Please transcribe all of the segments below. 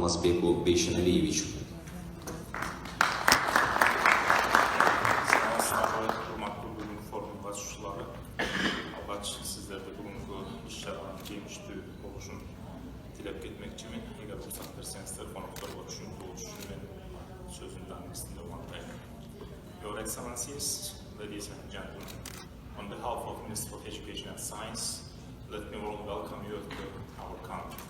Алмазбеку Бейшеналиевичу. Sizlerde bulunduğu işçilerin geliştiği oluşun dilep etmekçimin. Eğer ruhsat verseniz telefonuklar oluşun ben sözünden listinde olmaktayım. Your Excellencies, ladies and gentlemen, on behalf of Minister of Education and Science, let me warmly welcome you to our country.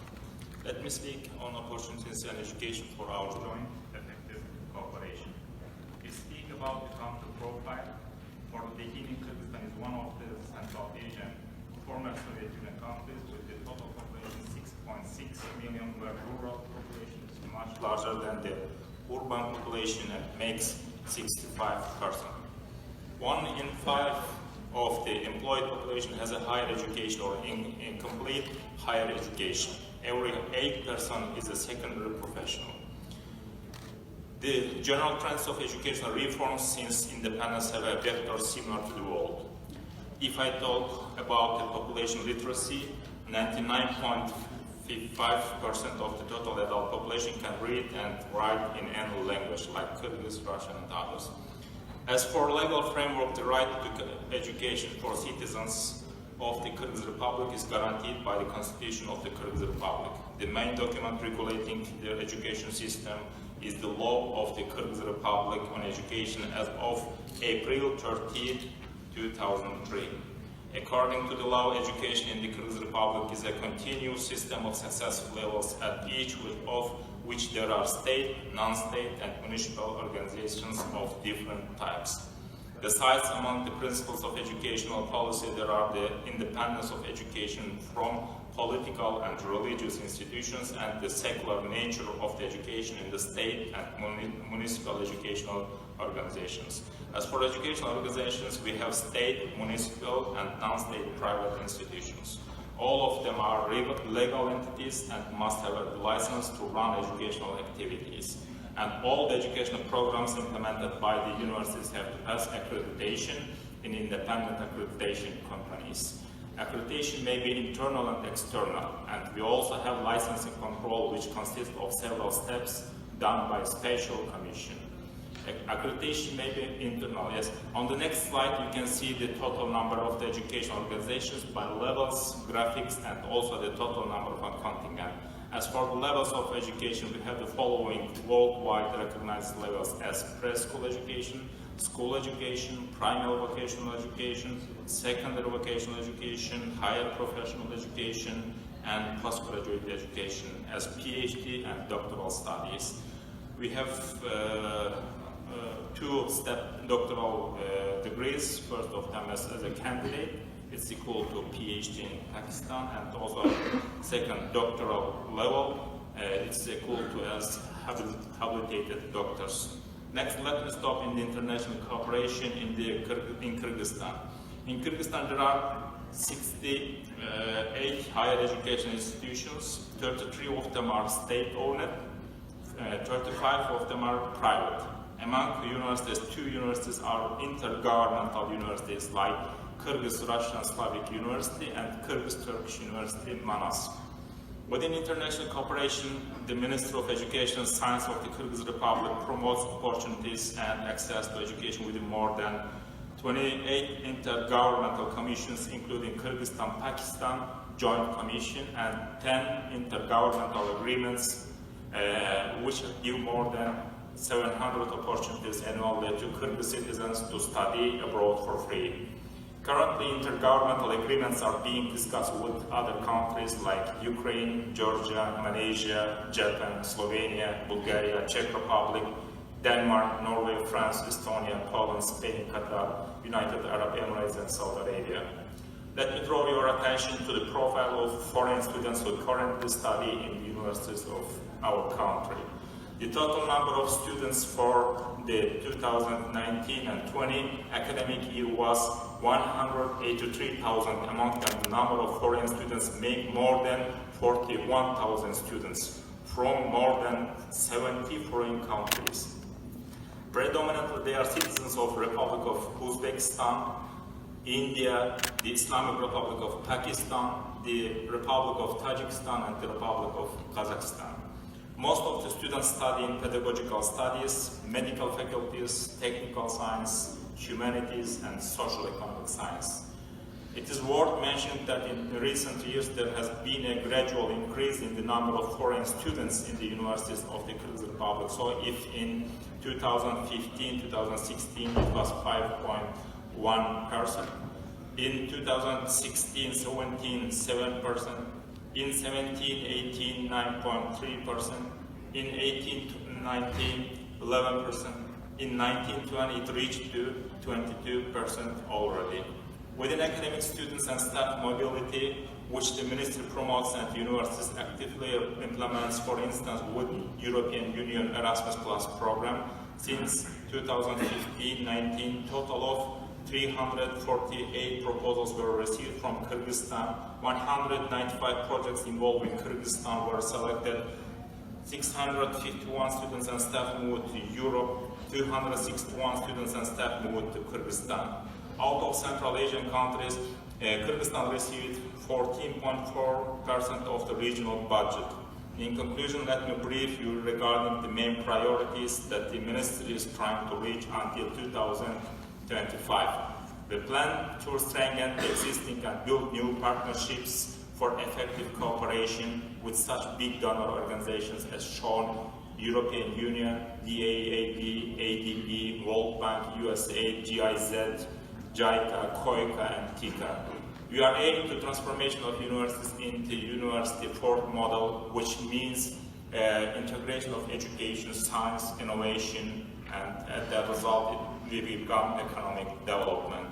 Let me speak on opportunities and education for our joint effective cooperation. We speak about the country profile. For the beginning, Kyrgyzstan is one of the Central Asian former Soviet Union countries with the total population 6.6 million, where rural population is much larger than the urban population and makes 65%. 1 in 5 of the employed population has a higher education or incomplete higher education. Every 8% is a secondary professional. The general trends of educational reforms since independence have a vector similar to the world. If I talk about the population literacy, 99.55% of the total adult population can read and write in any language like Kyrgyz, Russian, and others. As for legal framework, the right to education for citizens of the Kyrgyz Republic is guaranteed by the Constitution of the Kyrgyz Republic. The main document regulating the education system is the Law of the Kyrgyz Republic on Education as of April 30, 2003. According to the law, education in the Kyrgyz Republic is a continuous system of successive levels, at each of which there are state, non-state, and municipal organizations of different types. Besides, among the principles of educational policy, there are the independence of education from political and religious institutions and the secular nature of the education in the state and municipal educational organizations. As for educational organizations, we have state, municipal, and non-state private institutions. All of them are legal entities and must have a license to run educational activities. And all the educational programs implemented by the universities have to pass accreditation in independent accreditation companies. Accreditation may be internal and external, and we also have licensing control, which consists of several steps done by a special commission. Accreditation may be internal, yes. On the next slide, you can see the total number of the educational organizations by levels, graphics, and also the total number of contingent. As for the levels of education, we have the following worldwide recognized levels as preschool education, school education, primary vocational education, secondary vocational education, higher professional education, and postgraduate education as PhD and doctoral studies. We have two-step doctoral degrees. First of them as a candidate, it's equal to PhD in Pakistan, and also second doctoral level, it's equal to as habilitated doctors. Next, let me stop in the international cooperation in Kyrgyzstan. In Kyrgyzstan, there are 68 higher education institutions. 33 of them are state-owned, 35 of them are private. Among the universities, 2 universities are intergovernmental universities like Kyrgyz Russian Slavic University and Kyrgyz Turkish University, Manas. Within international cooperation, the Minister of Education and Science of the Kyrgyz Republic promotes opportunities and access to education within more than 28 intergovernmental commissions, including Kyrgyzstan-Pakistan Joint Commission, and 10 intergovernmental agreements, which give more than 700 opportunities annually to Kyrgyz citizens to study abroad for free. Currently, intergovernmental agreements are being discussed with other countries like Ukraine, Georgia, Malaysia, Japan, Slovenia, Bulgaria, Czech Republic, Denmark, Norway, France, Estonia, Poland, Spain, Qatar, United Arab Emirates, and Saudi Arabia. Let me draw your attention to the profile of foreign students who currently study in the universities of our country. The total number of students for the 2019 and 20 academic year was 183,000. Among them, the number of foreign students made more than 41,000 students from more than 70 foreign countries. Predominantly, they are citizens of Republic of Uzbekistan, India, the Islamic Republic of Pakistan, the Republic of Tajikistan, and the Republic of Kazakhstan. Most of the students study in pedagogical studies, medical faculties, technical science, humanities, and social economic science. It is worth mentioning that in recent years there has been a gradual increase in the number of foreign students in the universities of the Kyrgyz Republic. So if in 2015-2016 it was 5.1%, in 2016-17, 7%, in 17-18, 9.3%, in 18-19, 11%, in 19-20 it reached to 22% already. Within academic students and staff mobility, which the Ministry promotes and universities actively implements, for instance, with European Union Erasmus Plus program, since 2015-19, total of 348 proposals were received from Kyrgyzstan, 195 projects involving Kyrgyzstan were selected, 651 students and staff moved to Europe, 261 students and staff moved to Kyrgyzstan. Out of Central Asian countries, Kyrgyzstan received 14.4% of the regional budget. In conclusion, let me brief you regarding the main priorities that the Ministry is trying to reach until 2025. We plan to strengthen existing and build new partnerships for effective cooperation with such big donor organizations as shown: European Union, DAAD, ADB, World Bank, USAID, GIZ, JICA, COICA, and TICA. We are aiming to transformation of universities into University 4 model, which means integration of education, science, innovation, and as a result it will become economic development.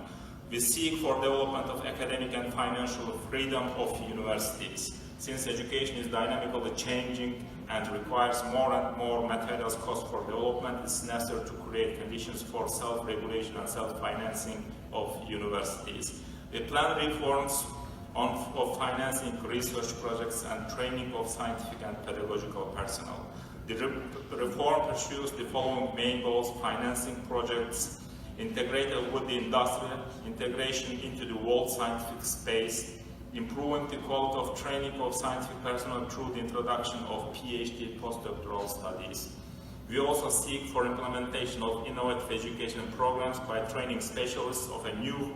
We seek for development of academic and financial freedom of universities. Since education is dynamically changing and requires more and more materials cost for development, it's necessary to create conditions for self-regulation and self-financing of universities. We plan reforms of financing research projects and training of scientific and pedagogical personnel. The reform pursues the following main goals: financing projects integrated with the industry, integration into the world scientific space, improving the quality of training of scientific personnel through the introduction of PhD postdoctoral studies. We also seek for implementation of innovative education programs by training specialists of a new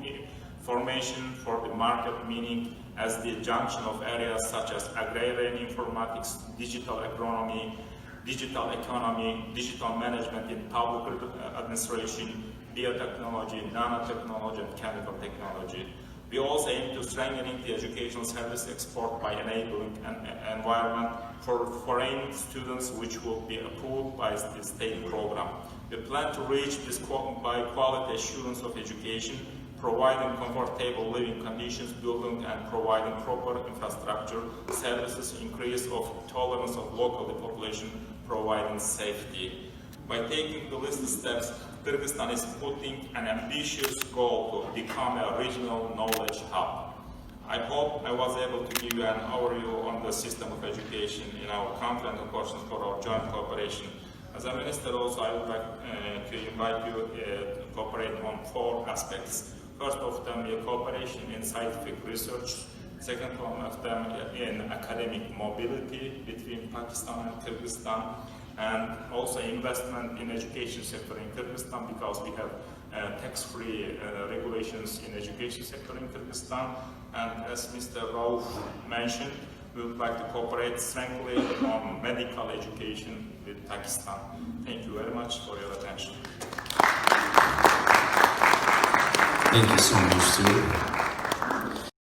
formation for the market, meaning as the junction of areas such as agrarian informatics, digital agronomy, digital economy, digital management in public administration, biotechnology, nanotechnology, and chemical technology. We also aim to strengthening the educational service export by enabling an environment for foreign students which will be approved by the state program. We plan to reach this by quality assurance of education, providing comfortable living conditions, building and providing proper infrastructure, services, increase of tolerance of local population, providing safety. By taking the listed steps, Kyrgyzstan is putting an ambitious goal to become a regional knowledge hub. I hope I was able to give you an overview on the system of education in our country and the questions for our joint cooperation. As a minister also, I would like to invite you to cooperate on 4 aspects. First of them, cooperation in scientific research. Second one of them in academic mobility between Pakistan and Kyrgyzstan. And also investment in education sector in Kyrgyzstan, because we have tax-free regulations in education sector in Kyrgyzstan. And as Mr. Rauf mentioned, we would like to cooperate strongly on medical education with Pakistan. Thank you very much for your attention. Thank you so much, too.